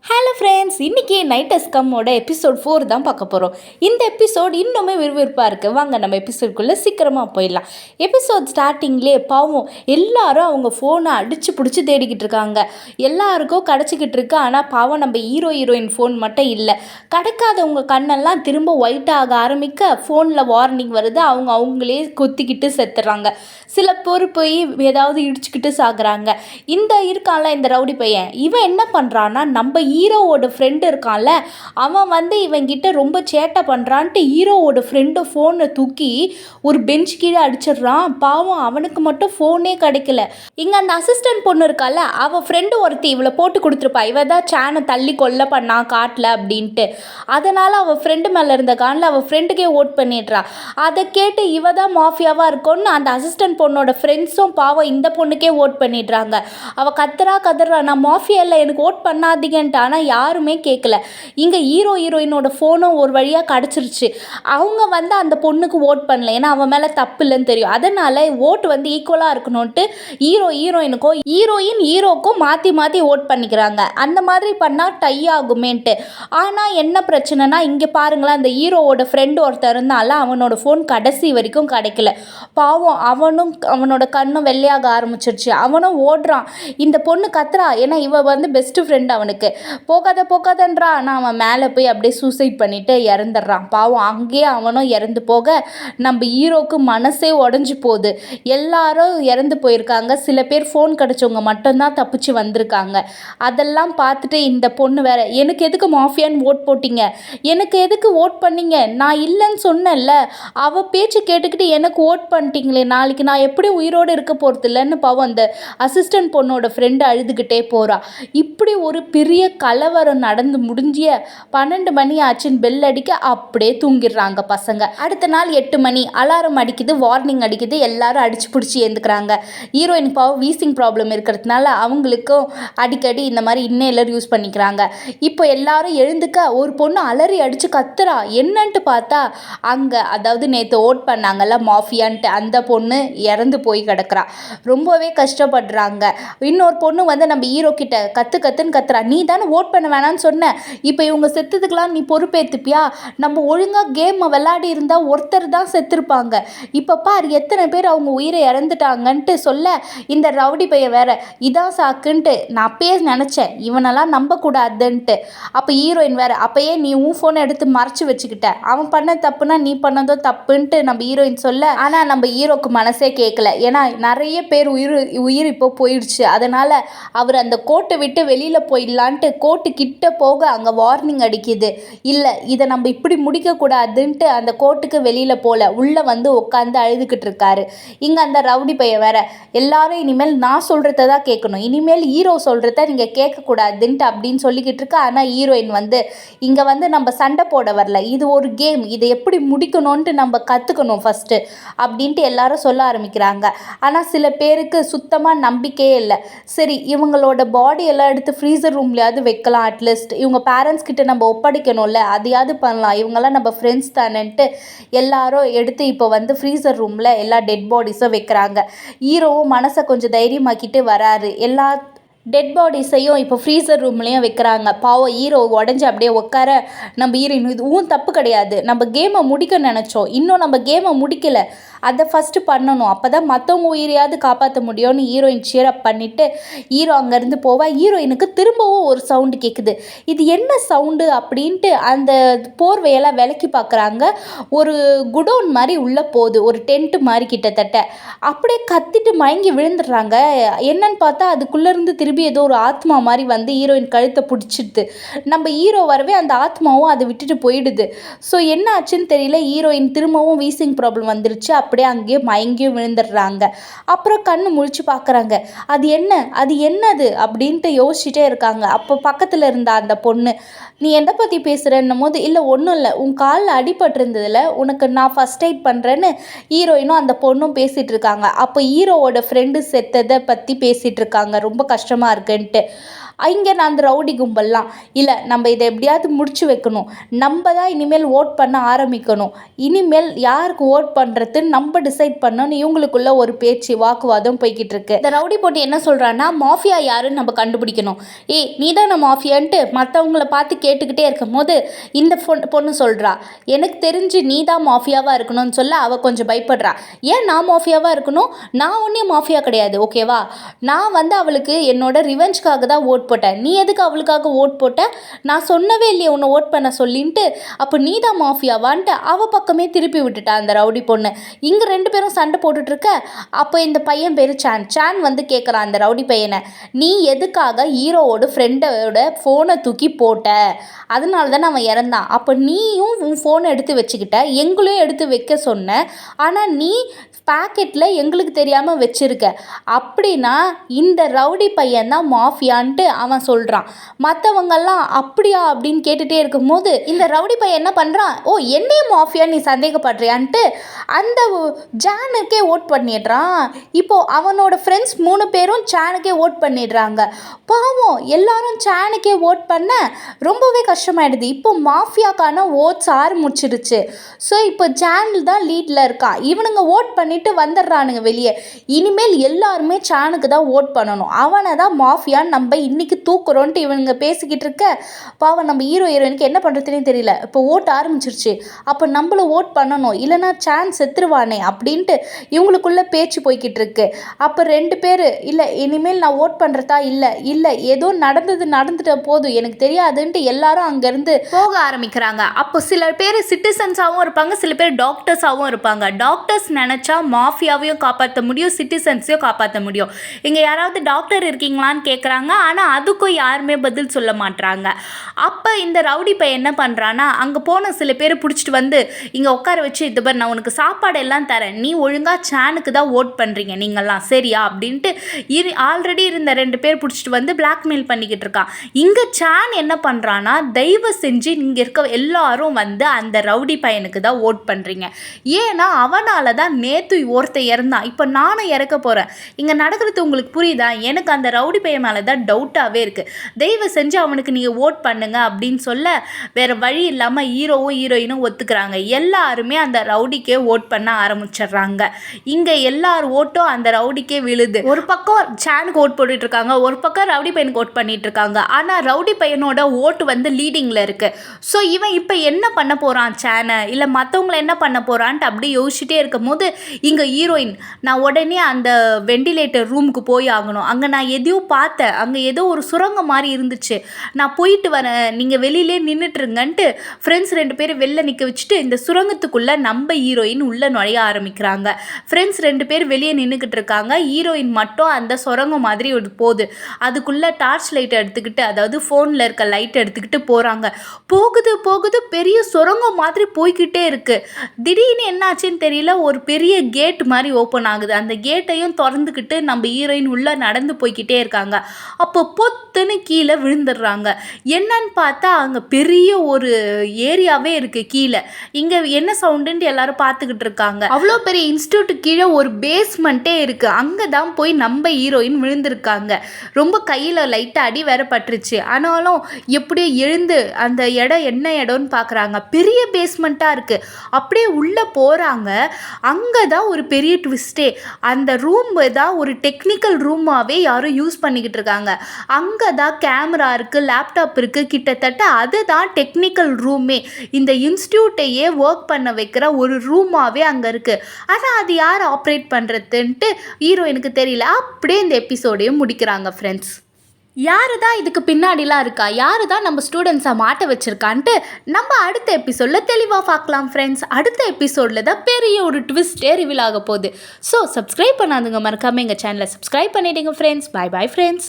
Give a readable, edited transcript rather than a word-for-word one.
Hello friends, இன்றைக்கி night has கம்மோட episode 4 தான் பார்க்க போகிறோம். இந்த எபிசோட் இன்னுமே விறுவிறுப்பாக இருக்குது. வாங்க நம்ம எபிசோட்குள்ளே சீக்கிரமாக போயிடலாம். எபிசோட் ஸ்டார்டிங்லேயே பாவம் எல்லாரும் அவங்க ஃபோனை அடித்து பிடிச்சி தேடிக்கிட்டு இருக்காங்க. எல்லாருக்கும் கிடச்சிக்கிட்டு இருக்கு. ஆனால் பாவம் நம்ம ஹீரோயின் ஃபோன் மட்டும் இல்லை. கிடைக்காதவங்க கண்ணெல்லாம் திரும்ப ஒயிட் ஆக ஆரம்பிக்க ஃபோனில் வார்னிங் வருது. அவங்களே கொத்திக்கிட்டு செத்துறாங்க. சில பேர் போய் ஏதாவது இடிச்சுக்கிட்டு சாகுறாங்க. இந்த இருக்கான்ல இந்த ரவுடி பையன், இவன் என்ன பண்ணுறான்னா நம்ம ஹீரோவோட ஃப்ரெண்டு இருக்கான்ல, அவன் இவங்கிட்ட ரொம்ப சேட்டை பண்ணுறான்ட்டு ஹீரோவோட ஃப்ரெண்டு ஃபோனை தூக்கி ஒரு பெஞ்ச் கீழே அடிச்சிடுறான். பாவம் அவனுக்கு மட்டும் ஃபோனே கிடைக்கல. இங்கே அந்த அசிஸ்டன்ட் பொண்ணு இருக்கால, அவள் ஃப்ரெண்டு ஒருத்தி இவளை போட்டு கொடுத்துருப்பா. இவ தான் சேனை தள்ளி கொல்ல பண்ணா காட்டில் அப்படின்ட்டு. அதனால் அவள் ஃப்ரெண்டு மேலே இருந்த காணில் அவள் ஃப்ரெண்டுக்கே ஓட் பண்ணிடுறா. அதை கேட்டு இவ தான் மாஃபியாவாக இருக்கும்னு அந்த அசிஸ்டன்ட் பொண்ணோட ஃப்ரெண்ட்ஸும் பாவம் இந்த பொண்ணுக்கே ஓட் பண்ணிடுறாங்க. அவள் கத்துறா, நான் மாஃபியா இல்லை, எனக்கு ஓட் பண்ணாதீங்கன்ட்டு. ஆனால் யாருமே கேட்கல. இங்கே ஹீரோயினோட ஃபோனும் ஒரு வழியாக கிடச்சிருச்சு. அவங்க அந்த பொண்ணுக்கு ஓட் பண்ணல, ஏன்னா அவன் மேலே தப்பு இல்லைன்னு தெரியும். அதனால் ஓட்டு ஈக்குவலாக இருக்கணும்ட்டு ஹீரோயினுக்கும் ஹீரோக்கும் மாற்றி மாற்றி ஓட் பண்ணிக்கிறாங்க. அந்த மாதிரி பண்ணால் டை ஆகுமேன்ட்டு. ஆனால் என்ன பிரச்சனைனா, இங்கே பாருங்களேன், அந்த ஹீரோவோட ஃப்ரெண்டு ஒருத்தர் இருந்தால அவனோட ஃபோன் கடைசி வரைக்கும் கிடைக்கல. பாவம் அவனோட கண்ணும் வெள்ளையாக ஆரம்பிச்சிருச்சு. அவனும் ஓடுறான். இந்த பொண்ணு கத்துறா, ஏன்னா இவ பெஸ்ட்டு ஃப்ரெண்ட் அவனுக்கு. போகாதன்றா. ஆனால் அவன் மேலே போய் அப்படியே சூசைட் பண்ணிவிட்டு இறந்துடுறான். பாவம் அங்கேயே அவனும் இறந்து போக நம்ம ஹீரோக்கு மனசே உடஞ்சி போகுது. எல்லாரும் இறந்து போயிருக்காங்க. சில பேர் ஃபோன் கிடச்சவங்க மட்டும்தான் தப்பிச்சு வந்திருக்காங்க. அதெல்லாம் பார்த்துட்டு இந்த பொண்ணு வேற, எனக்கு எதுக்கு மாஃபியான்னு ஓட் போட்டிங்க, எனக்கு எதுக்கு ஓட் பண்ணீங்க, நான் இல்லைன்னு சொன்னேன்ல, அவள் பேச்சு கேட்டுக்கிட்டு எனக்கு ஓட் பண்ணிட்டீங்களே, நாளைக்கு நான் எப்படி உயிரோடு இருக்க போகிறது இல்லைன்னு பாவம் அந்த அசிஸ்டன்ட் பொண்ணோட ஃப்ரெண்டு அழுதுகிட்டே போகிறா. இப்படி ஒரு பெரிய கலவரம் நடந்து முடிஞ்சிய 12 மணி ஆச்சுன்னு பெல் அடிக்க அப்படியே தூங்கிடுறாங்க பசங்க. அடுத்த நாள் 8 மணி அலாரம் அடிக்குது, வார்னிங் அடிக்குது. எல்லாரும் அடிச்சு பிடிச்சி ஏந்துக்கிறாங்க. ஹீரோயினுக்கு பாவம் வீசிங் ப்ராப்ளம் இருக்கிறதுனால அவங்களுக்கும் அடிக்கடி இந்த மாதிரி இன்னேலர் யூஸ் பண்ணிக்கிறாங்க. இப்போ எல்லாரும் எழுந்துக்க ஒரு பொண்ணு அலறி அடிச்சு கத்துறா. என்னன்ட்டு பார்த்தா அங்கே, அதாவது நேற்று ஓட் பண்ணாங்கல்ல மாஃபியான்ட்டு, அந்த பொண்ணு இறந்து போய் கிடக்குறா. ரொம்பவே கஷ்டப்படுறாங்க. இன்னொரு பொண்ணு நம்ம ஹீரோ கிட்ட கத்துன்னு கத்துறா, நீ தானே ஓட் பண்ண வேணான்னு சொன்ன, இப்போ இவங்க செத்துதுக்கெலாம் நீ பொறுப்பேற்றுப்பியா, நம்ம ஒழுங்காக கேமை விளையாடி இருந்தால் ஒருத்தர் தான் செத்துருப்பாங்க, இப்போ பார் எத்தனை பேர் அவங்க உயிரை இறந்துட்டாங்கன்ட்டு சொல்ல, இந்த ரவுடி பையன் வேற இதான் சாக்குன்ட்டு, நான் அப்பயே நினச்சேன் இவனெல்லாம் நம்பக்கூடாதுன்ட்டு. அப்போ ஹீரோயின் வேற, அப்பயே நீ உன் ஃபோனை எடுத்து மறைச்சி வச்சுக்கிட்ட, அவன் பண்ண தப்புனா நீ பண்ணதோ தப்புன்ட்டு நம்ம ஹீரோயின் சொல்ல, ஆனால் நம்ம ஹீரோக்கு மனசே கேட்கல. ஏன்னா நிறைய பேர் உயிர் இப்போ போயிடுச்சு. அதனால் அவர் அந்த கோட்டை விட்டு வெளியில் போயிடலான்ட்டு கோட்டு கிட்ட போக அங்கே வார்னிங் அடிக்குது. இல்லை, இதை நம்ம இப்படி முடிக்கக்கூடாதுன்ட்டு அந்த கோட்டுக்கு வெளியில் போல உள்ளே உட்காந்து அழுதுகிட்டு இருக்காரு. இங்கே அந்த ரவுடி பையன் வேற, எல்லாரும் இனிமேல் நான் சொல்கிறத தான் கேட்கணும், இனிமேல் ஹீரோ சொல்கிறத நீங்கள் கேட்கக்கூடாதுன்ட்டு அப்படின்னு சொல்லிக்கிட்டு இருக்கா. ஆனால் ஹீரோயின் இங்கே நம்ம சண்டை போட வரல, இது ஒரு கேம், இதை எப்படி முடிக்கணும்ன்ட்டு நம்ம கற்றுக்கணும் ஃபஸ்ட்டு அப்படின்ட்டு எல்லாரும் சொல்ல ஆரம்பிக்கிறாங்க. ஆனால் சில பேருக்கு சுத்தமாக நம்பிக்கையே இல்லை. சரி, இவங்களோட பாடி எல்லாம் எடுத்து ஃப்ரீசர் ரூம்லையாவது வைக்கலாம், அட்லீஸ்ட் இவங்க பேரண்ட்ஸ் கிட்ட நம்ம ஒப்படைக்கணும்ல, அதையாவது பண்ணலாம், இவங்கெல்லாம் நம்ம ஃப்ரெண்ட்ஸ் தானேன்ட்டு எல்லாரும் எடுத்து இப்போ ஃப்ரீசர் ரூமில் எல்லா டெட் பாடிஸும் வைக்கிறாங்க. ஹீரோவும் மனசை கொஞ்சம் தைரியமாக்கிட்டு வராரு. எல்லா டெட் பாடிஸையும் இப்போ ஃப்ரீசர் ரூம்லேயும் வைக்கிறாங்க. பாவம் ஹீரோ உடஞ்சி அப்படியே உட்கார, நம்ம ஹீரோயின் இது ஊன் தப்பு கிடையாது, நம்ம கேமை முடிக்க நினச்சோம், இன்னும் நம்ம கேமை முடிக்கலை, அதை ஃபஸ்ட்டு பண்ணணும், அப்போ தான் மற்றவங்க உயிரையாவது காப்பாற்ற முடியும்னு ஹீரோயின் சியரப் பண்ணிவிட்டு ஹீரோ அங்கேருந்து போவா. ஹீரோயினுக்கு திரும்பவும் ஒரு சவுண்டு கேட்குது. இது என்ன சவுண்டு அப்படின்ட்டு அந்த போர்வையெல்லாம் விலக்கி பார்க்குறாங்க. ஒரு குடோன் மாதிரி உள்ளே போகுது, ஒரு டென்ட்டு மாதிரி கிட்டத்தட்ட. அப்படியே கத்திட்டு மயங்கி விழுந்துடுறாங்க. என்னன்னு பார்த்தா அதுக்குள்ளேருந்து திரும்பி ஏதோ ஒரு ஆத்மா மாதிரி ஹீரோயின் கழுத்தை பிடிச்சிடுது. நம்ம ஹீரோ வரவே அந்த ஆத்மாவும் அதை விட்டுட்டு போயிடுது. ஸோ என்ன ஆச்சுன்னு தெரியல, ஹீரோயின் திரும்பவும் வீசிங் ப்ராப்ளம் வந்துருச்சு. அப்படியே அங்கேயே மயங்கியும் விழுந்துடுறாங்க. அப்புறம் கண்ணு முழிச்சு பார்க்குறாங்க. அது என்னது அப்படின்ட்டு யோசிச்சுட்டே இருக்காங்க. அப்போ பக்கத்தில் இருந்த அந்த பொண்ணு, நீ எதை பற்றி பேசுகிறன்னும் போது, இல்லை ஒன்றும் இல்லை, உன் காலில் அடிபட்டிருந்ததில் உனக்கு நான் ஃபஸ்ட் எய்ட் பண்ணுறேன்னு ஹீரோயினும் அந்த பொண்ணும் பேசிகிட்டு இருக்காங்க. அப்போ ஹீரோவோட ஃப்ரெண்டு செத்ததை பற்றி பேசிகிட்டு இருக்காங்க, ரொம்ப கஷ்டமாக இருக்குன்ட்டு. இங்கே நான் அந்த ரவுடி கும்பல்லாம் இல்லை நம்ம இதை எப்படியாவது முடிச்சு வைக்கணும், நம்ம தான் இனிமேல் ஓட் பண்ண ஆரம்பிக்கணும், இனிமேல் யாருக்கு ஓட் பண்ணுறதுன்னு நம்ம டிசைட் பண்ணணும்னு இவங்களுக்குள்ள ஒரு பேச்சு வாக்குவாதம் போய்கிட்டு இருக்கு. இந்த ரவுடி போட்டு என்ன சொல்கிறான்னா மாஃபியா யாருன்னு நம்ம கண்டுபிடிக்கணும். நீ தான் மாஃபியான்ட்டு மற்றவங்கள பார்த்து கேட்டுக்கிட்டே இருக்கும் போது இந்த பொண்ணு சொல்கிறா எனக்கு தெரிஞ்சு நீ தான் மாஃபியாவாக இருக்கணும்னு சொல்ல அவள் கொஞ்சம் பயப்படுறா. ஏன் நான் மாஃபியாவாக இருக்கணும்? நான் ஒன்றும் மாஃபியா கிடையாது, ஓகேவா? நான் அவளுக்கு என்னோட ரிவெஞ்சுக்காக தான் ஓட் போட்டேன். நீ எதுக்கு அவளுக்காக ஓட் போட்ட? நான் சொன்னவே இல்லையே உன்னை ஓட் பண்ண சொல்லின்ட்டு. அப்போ நீ தான் மாஃபியாவான்ட்டு அவள் பக்கமே திருப்பி விட்டுட்டா அந்த ரவுடி பொண்ணு. இங்கே 2 பேரும் சண்டை போட்டுட்ருக்க. அப்போ இந்த பையன் பேர் சான் கேட்குறான் அந்த ரவுடி பையனை, நீ எதுக்காக ஹீரோவோட ஃப்ரெண்டோட ஃபோனை தூக்கி போட்ட? அதனால தான் அவன் இறந்தான். அப்போ நீயும் உன் ஃபோனை எடுத்து வச்சுக்கிட்ட, எங்களையும் எடுத்து வைக்க சொன்ன, ஆனால் நீ பேக்கெட்டில் எங்களுக்கு தெரியாமல் வச்சுருக்க. அப்படின்னா இந்த ரவுடி பையன் தான் மாஃபியான்ட்டு அவன் சொல்கிறான். மற்றவங்கெல்லாம் அப்படியா அப்படின்னு கேட்டுகிட்டே இருக்கும்போது இந்த ரவுடி பையன் என்ன பண்ணுறான், என்னையும் மாஃபியா நீ சந்தேகப்படுறியான்ட்டு அந்த ஜானுக்கே ஓட் பண்ணிடுறான். இப்போது அவனோட ஃப்ரெண்ட்ஸ் 3 பேரும் சானுக்கே ஓட் பண்ணிடுறாங்க. பாவம் எல்லாரும் சானுக்கே ஓட் பண்ண ரொம்பவே கஷ்டமாயிடுது. இப்போ மாஃபியாக்கான ஓட்ஸ் ஆரம்பிச்சிருச்சு. ஸோ இப்போ சான் தான் லீடில் இருக்கான். இவனுங்க ஓட் பண்ணிட்டு வந்துடுறானுங்க வெளியே. இனிமேல் எல்லாருமே சானுக்கு தான் ஓட் பண்ணணும், அவனை தான் மாஃபியான்னு நம்ம இன்னைக்கு தூக்குறோன்ட்டு இவனுங்க பேசிக்கிட்டு இருக்க. பாவம் நம்ம ஹீரோயினுக்கு என்ன பண்ணுறதுனே தெரியல. இப்போ ஓட் ஆரம்பிச்சிருச்சு, அப்போ நம்மள ஓட் பண்ணணும், இல்லைனா சான்ஸ் செத்துருவானே அப்படின்ட்டு இவங்களுக்குள்ள பேச்சு போய்கிட்டு இருக்கு. அப்போ 2 பேர் இல்லை இனிமேல் நான் ஓட் பண்ணுறதா இல்லை ஏதோ நடந்துட்ட போதும் எனக்கு தெரியாதுன்ட்டு எல்லாரும் அங்கேருந்து போக ஆரம்பிக்கிறாங்க. அப்போ சில பேர் சிட்டிசன்ஸாகவும் இருப்பாங்க, சில பேர் டாக்டர்ஸாகவும் இருப்பாங்க. டாக்டர்ஸ் நினச்சா மாஃபியாவையும் காப்பாற்ற முடியும், சிட்டிசன்ஸையும் காப்பாற்ற முடியும். இங்கே யாராவது டாக்டர் இருக்கீங்களான்னு கேட்குறாங்க, ஆனால் அதுக்கும் யாருமே பதில் சொல்ல மாட்றாங்க. அப்போ இந்த ரவுடி பையன் என்ன பண்ணுறான்னா அங்கே போன சில பேர் பிடிச்சிட்டு வந்து இங்கே உட்கார வச்சு, இது பார் நான் உனக்கு சாப்பாடு எல்லாம் தரேன், நீ ஒழுங்காக சானுக்கு தான் ஓட் பண்ணுறீங்க நீங்கள்லாம் சரியா அப்படின்ட்டு ஆல்ரெடி இருந்த 2 பேர் பிடிச்சிட்டு வந்து பிளாக்மெயில் பண்ணிக்கிட்டு இருக்கான். இங்கே சான் என்ன பண்ணுறான்னா தயவு செஞ்சு இங்கே இருக்க எல்லாரும் வந்து அந்த ரவுடி பையனுக்கு தான் ஓட் பண்ணுறீங்க, ஏன்னா அவனால் தான் நேற்று ஒருத்தர் இறந்தான், இப்போ நானும் இறக்க போகிறேன், இங்கே நடக்கிறது உங்களுக்கு புரியுதா? எனக்கு அந்த ரவுடி பையன் மேலே தான் டவுட்டாகவே இருக்குது, தயவு செஞ்சு அவனுக்கு நீங்கள் ஓட் பண்ணுங்க அப்படின்னு சொல்ல வேறு வழி இல்லாமல் ஹீரோயினும் ஒத்துக்கிறாங்க. எல்லாருமே அந்த ரவுடிக்கே ஓட் பண்ண ஆரம்பிச்சிடுறாங்க. இங்கே எல்லார் ஓட்டும் அந்த ரவுடிக்கே விழுது. ஒரு பக்கம் சானுக்கு ஓட் போட்டுட்டு இருக்காங்க, ஒரு பக்கம் ரவுடி பையனுக்கு ஓட் பண்ணிட்டு இருக்காங்க. ஆனால் ரவுடி பையனோட ஓட்டு வந்து லீடிங்கில் இருக்கு. ஸோ இவன் இப்போ என்ன பண்ண போகிறான் சானை, இல்லை மற்றவங்களை என்ன பண்ண போகிறான்ட்டு அப்படி யோசிச்சுட்டே இருக்கும் போது இங்கே ஹீரோயின் நான் உடனே அந்த வெண்டிலேட்டர் ரூமுக்கு போய் ஆகணும், அங்கே நான் எதையும் பார்த்தேன், அங்கே ஏதோ ஒரு சுரங்கம் மாதிரி இருந்துச்சு, நான் போயிட்டு வரேன், நீங்கள் வெளியிலே நின்றுட்டுருங்கன்ட்டு ஃப்ரெண்ட்ஸ் 2 பேர் வெளில நிற்க வச்சுட்டு இந்த சுரங்கத்துக்குள்ளே நம்ம ஹீரோயின் உள்ளே நுழைய ஆரம்பிக்கிறாங்க. ஃப்ரெண்ட்ஸ் 2 பேர் வெளியே நின்றுக்கிட்டு இருக்காங்க, ஹீரோயின் மட்டும் அந்த சுரங்கம் மாதிரி ஒரு போகுது. அதுக்குள்ளே டார்ச் லைட் எடுத்துக்கிட்டு, அதாவது ஃபோனில் இருக்க லைட் எடுத்துக்கிட்டு போகிறாங்க. போகுது பெரிய சுரங்கம் மாதிரி போய்கிட்டே இருக்குது. திடீர்னு என்னாச்சுன்னு தெரியல, ஒரு பெரிய கேட் மாதிரி ஓப்பன் ஆகுது. அந்த கேட்டையும் திறந்துக்கிட்டு நம்ம ஹீரோயின் உள்ளே நடந்து போய்கிட்டே இருக்காங்க. அப்போ பொத்துன்னு கீழே விழுந்துடுறாங்க. என்னன்னு பார்த்தா அங்கே பெரிய ஒரு ஏரியாவே இருக்குது கீழே. இங்கே என்ன சவுண்டுன்ட்டு எல்லாரும் பார்த்துக்கிட்டு இருக்காங்க. அவ்வளோ பெரிய இன்ஸ்டியூட்டு கீழே ஒரு பேஸ்மெண்ட்டே இருக்குது. அங்கே தான் போய் நம்ம ஹீரோயின் விழுந்திருக்காங்க. ரொம்ப கையில் லைட்டாக அடி வேற பட்டுருச்சு. ஆனாலும் எப்படியோ எழுந்து அந்த இடம் என்ன இடம்னு பார்க்குறாங்க. பெரிய பேஸ்மெண்ட்டாக இருக்குது. அப்படியே உள்ளே போகிறாங்க. அங்கே தான் ஒரு பெரிய ட்விஸ்டே. அந்த ரூம் தான் ஒரு டெக்னிக்கல் ரூமாகவே யாரும் யூஸ் பண்ணிக்கிட்டு இருக்காங்க. அங்கே தான் கேமரா இருக்குது, லேப்டாப் இருக்குது, கிட்டத்தட்ட அதுதான் டெக்னிக்கல் ரூமே. இந்த இன்ஸ்டியூட்டையே ஒர்க் பண்ண வைக்கிற ஒரு ரூமாகவே அங்கே இருக்குது. ஆனால் அது யார் ஆப்ரேட் பண்ணுறதுன்ட்டு ஹீரோயினுக்கு தெரியல. அப்படியே இந்த எபிசோடையும் முடிக்கிறாங்க ஃப்ரெண்ட்ஸ். யாரு தான் இதுக்கு பின்னாடிலாம் இருக்கா, யாரு தான் நம்ம ஸ்டூடெண்ட்ஸை மாட்ட வச்சுருக்கான்ட்டு நம்ம அடுத்த எபிசோடில் தெளிவாக பார்க்கலாம் ஃப்ரெண்ட்ஸ். அடுத்த எபிசோடில் தான் பெரிய ஒரு ட்விஸ்டே ரிவீல் ஆக போகுது. ஸோ சப்ஸ்கிரைப் பண்ணாதுங்க, மறக்காமல் எங்கள் சேனலை சப்ஸ்கிரைப் பண்ணிவிடுங்க ஃப்ரெண்ட்ஸ். Bye friends.